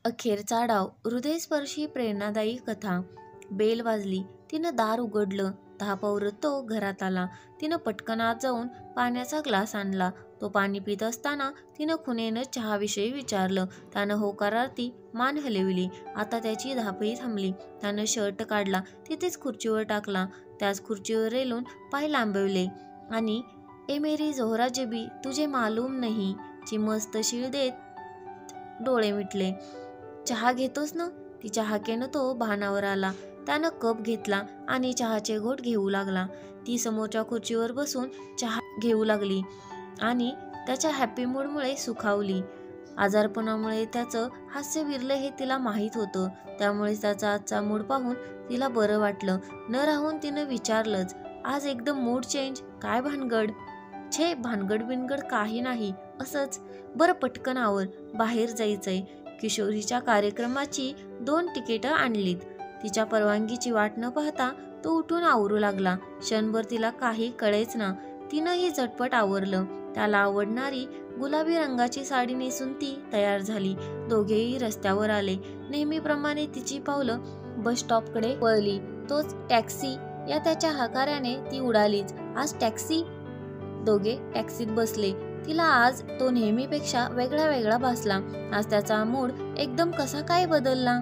अखेरचा डाव. हृदयस्पर्शी प्रेरणादायी कथा. बेल वाजली. तिनं दार उघडलं. धापावरत तो घरात आला. तिनं पटकन आत जाऊन पाण्याचा ग्लास आणला. तो पाणी पित असताना तिनं खुनेनं चहाविषयी विचारलं. त्यानं होकारार्थी मान हलविली. आता त्याची धापही थांबली. त्यानं शर्ट काढला, तिथेच खुर्चीवर टाकला. त्याच खुर्चीवर रेलून पाय लांबवले आणि ए मेरी जोहरा जबी तुझे मालूम नहीं ची मस्त शीळ देत डोळे मिटले. चहा घेतोस ना? तिच्या हाकेनं तो भानावर आला. त्यानं कप घेतला आणि चहाचे घोट घेऊ लागला. ती समोरच्या खुर्चीवर बसून चहा घेऊ लागली आणि त्याच्या हॅपी मूडमुळे सुखावली. आजारपणामुळे त्याचं हास्य विरलं हे तिला माहीत होतं. त्यामुळे त्याचा आजचा मूड पाहून तिला बरं वाटलं. न राहून तिनं विचारलंच, आज एकदम मूड चेंज, काय भानगड? छे, भानगड बिनगड काही नाही, असंच. बरं पटकन आवर, बाहेर जायचंय. किशोरीच्या कार्यक्रमाची 2 तिकीटं आणलीत. तिच्या परवानगीची वाट न पाहता तो उठून आवरू लागला. क्षणभर तिला काही कळेच ना. तिनंही झटपट आवरलं. त्याला आवडणारी गुलाबी रंगाची साडी नेसून ती तयार झाली. दोघेही रस्त्यावर आले. नेहमीप्रमाणे तिची पावलं बस स्टॉपकडे वळली. तोच टॅक्सी या त्याच्या हाकाऱ्याने ती उडालीच. आज टॅक्सी? दोघे टॅक्सीत बसले. तिला आज तो नेहमीपेक्षा वेगळा भासला. आज त्याचा मूड एकदम कसा काय बदलला.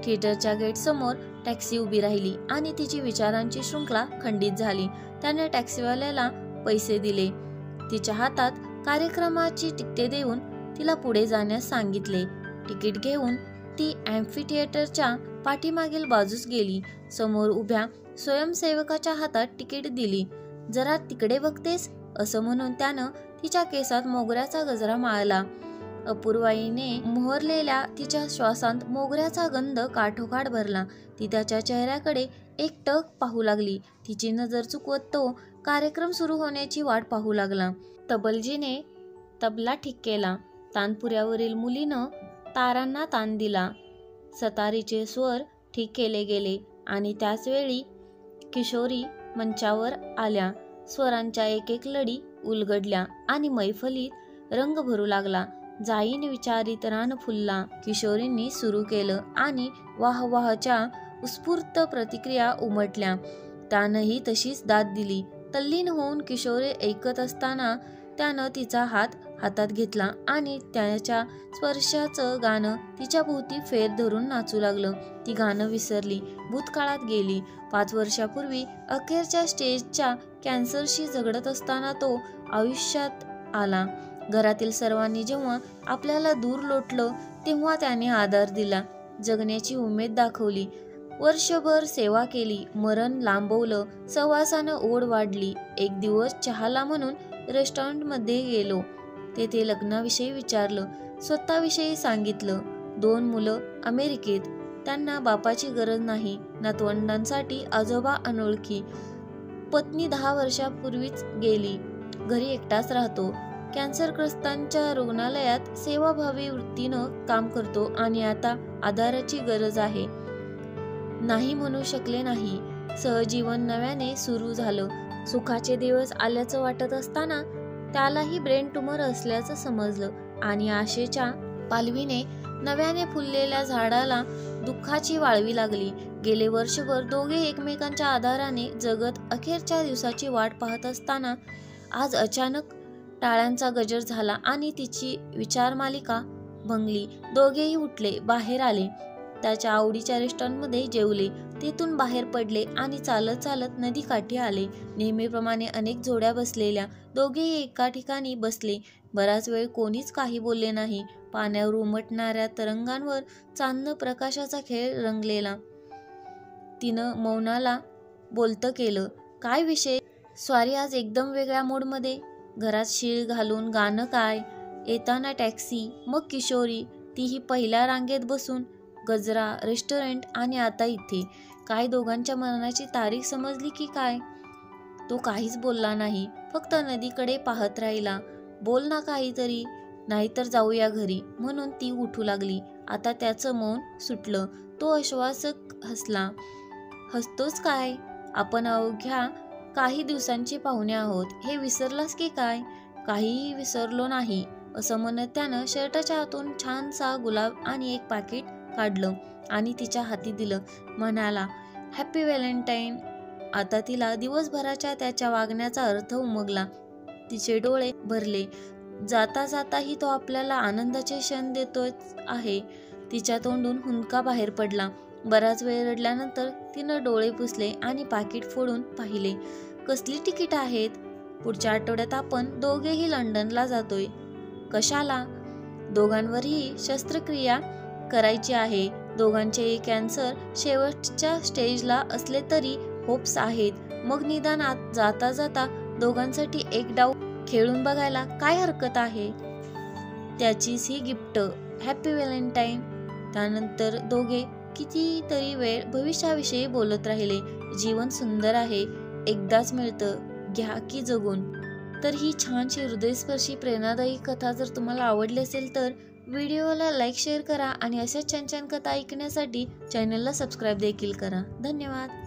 थिएटरच्या गेटसमोर टॅक्सी उभी राहिली आणि तिची विचारांची शृंखला खंडित झाली. त्याने टॅक्सीवाल्याला पैसे दिले. तिच्या हातात कार्यक्रमाची तिकिटे देऊन तिला पुढे जाण्यास सांगितले. तिकीट घेऊन ती ॲम्फी थिएटरच्या पाठीमागील बाजूस गेली. समोर उभ्या स्वयंसेवकाच्या हातात तिकीट दिली. जरा तिकडे बघतेस, असं म्हणून त्यानं तिच्या केसात मोगऱ्याचा गजरा माळला. अपूर्वाईने मोहरलेल्या तिच्या श्वासांत मोगऱ्याचा गंध काठोकाठ भरला. ती त्याच्या चेहऱ्याकडे एकटक पाहू लागली. तिची नजर चुकवत तो कार्यक्रम सुरू होण्याची वाट पाहू लागला. तबलजीने तबला ठीक केला. तानपुऱ्यावरील मुलीनं तारांना ताण दिला. सतारीचे स्वर ठीक केले गेले आणि त्याचवेळी किशोरी मंचावर आल्या. स्वरांच्या एक लढी उलगडल्या आणि मैफलीत रंग भरू लागला. जाईन विचारित रान फुलला किशोरींनी सुरू केलं आणि वाहवाहच्या उत्स्फूर्त प्रतिक्रिया उमटल्या. त्यानंही तशीच दाद दिली. तल्लीन होऊन किशोरी ऐकत असताना त्यानं तिचा हात हातात घेतला आणि त्याच्या स्पर्शाचं गाणं तिच्या भोवती फेर धरून नाचू लागलं. ती गाणं विसरली, भूतकाळात गेली. 5 वर्षापूर्वी अखेरच्या स्टेजच्या कॅन्सरशी झगडत असताना तो आयुष्यात आला. घरातील सर्वांनी जेव्हा आपल्याला दूर लोटलं तेव्हा त्याने आधार दिला, जगण्याची उमेद दाखवली. वर्षभर सेवा केली, मरण लांबवलं, सहवासानं ओढ वाढली. एक दिवस चहाला म्हणून रेस्टॉरंटमध्ये गेलो. तेथे लग्नाविषयी विचारलं, स्वतःविषयी सांगितलं. 2 मुलं अमेरिकेत, त्यांना बापाची गरज नाही. नातवंडांसाठी आजोबा अनोळखी. पत्नी 10 वर्षापूर्वीच गेली. घरी एकटाच राहतो. कॅन्सरग्रस्तांच्या रुग्णालयात सेवाभावी वृत्तीनं काम करतो आणि आता आधाराची गरज आहे. नाही म्हणू शकले नाही. सहजीवन नव्याने सुरू झालं. सुखाचे दिवस आल्याचं वाटत असताना त्यालाही ब्रेन ट्यूमर असल्याचं समजलं आणि आशेच्या पालवीने नव्याने फुललेल्या झाडाला दुःखाची वाळवी लागली. गेले वर्षभर दोघे एकमेकांच्या आधाराने जगत अखेरच्या दिवसाची वाट पाहत असताना आज अचानक टाळ्यांचा गजर झाला आणि तिची विचारमालिका भंगली. दोघेही उठले, बाहेर आले. त्याच्या आवडीच्या रेस्टॉरंटमध्ये जेवले. तिथून बाहेर पडले आणि चालत चालत नदीकाठी आले. नेहमीप्रमाणे अनेक जोड्या बसलेल्या. दोघेही एका ठिकाणी बसले. बराच वेळ कोणीच काही बोलले नाही. पाण्यावर उमटणाऱ्या तरंगांवर चांदणं प्रकाशाचा खेळ रंगलेला. तिनं मौनाला बोलतं केलं, काय विषय? स्वारी, आज एकदम वेगळ्या मूडमध्ये. घरात शीळ घालून गाणं काय? येताना टॅक्सी, मग किशोरी, तीही पहिल्या रांगेत बसून. गजरा, रेस्टॉरंट आणि आता इथे. काय दोघांच्या मनाची तारीख समजली की काय? तो काहीच बोलला नाही, फक्त नदीकडे पाहत राहिला. बोल ना काहीतरी, नाहीतर जाऊया घरी, म्हणून ती उठू लागली. आता त्याचं मौन सुटलं. तो आश्वासक हसला. हसतोच काय? आपण अवघ्या काही दिवसांचे पाहुणे आहोत, हे विसरलास की काय? काहीही विसरलो नाही. असं म्हणत त्यानं शर्टाच्या आतून छानसा गुलाब आणि एक पाकिट काढलं आणि तिच्या हाती दिलं. म्हणाला, हॅपी व्हॅलेंटाईन. आता तिला दिवसभराच्या त्याच्या वागण्याचा अर्थ उमगला. तिचे डोळे भरले. जाता जाताही तो आपल्याला आनंदाचे क्षण देतोच आहे. तिच्या तोंडून हुंदका बाहेर पडला. बराच वेळ रडल्यानंतर तिनं डोळे पुसले आणि पाकिट फोडून पाहिले. कसली तिकीट आहेत? पुढच्या आठवड्यात आपण दोघेही लंडनला जातोय. कशाला? दोघांवरही शस्त्रक्रिया करायची आहे. दोघांचेही कॅन्सर शेवटच्या स्टेजला असले तरी होप्स आहेत. मग निदान जाता जाता दोघांसाठी एक डाव खेळून बघायला काय हरकत आहे? त्याचीच ही गिफ्ट. Happy Valentine. त्यानंतर दोघे कितीतरी वेळ भविष्याविषयी बोलत राहिले. जीवन सुंदर आहे, एकदाच मिळतं, घ्या की जगून. तर ही छानशी हृदयस्पर्शी प्रेरणादायी कथा जर तुम्हाला आवडली असेल तर व्हिडिओला लाईक शेअर करा आणि अशाच छान छान कथा ऐकण्यासाठी चॅनलला सबस्क्राईब देखील करा. धन्यवाद.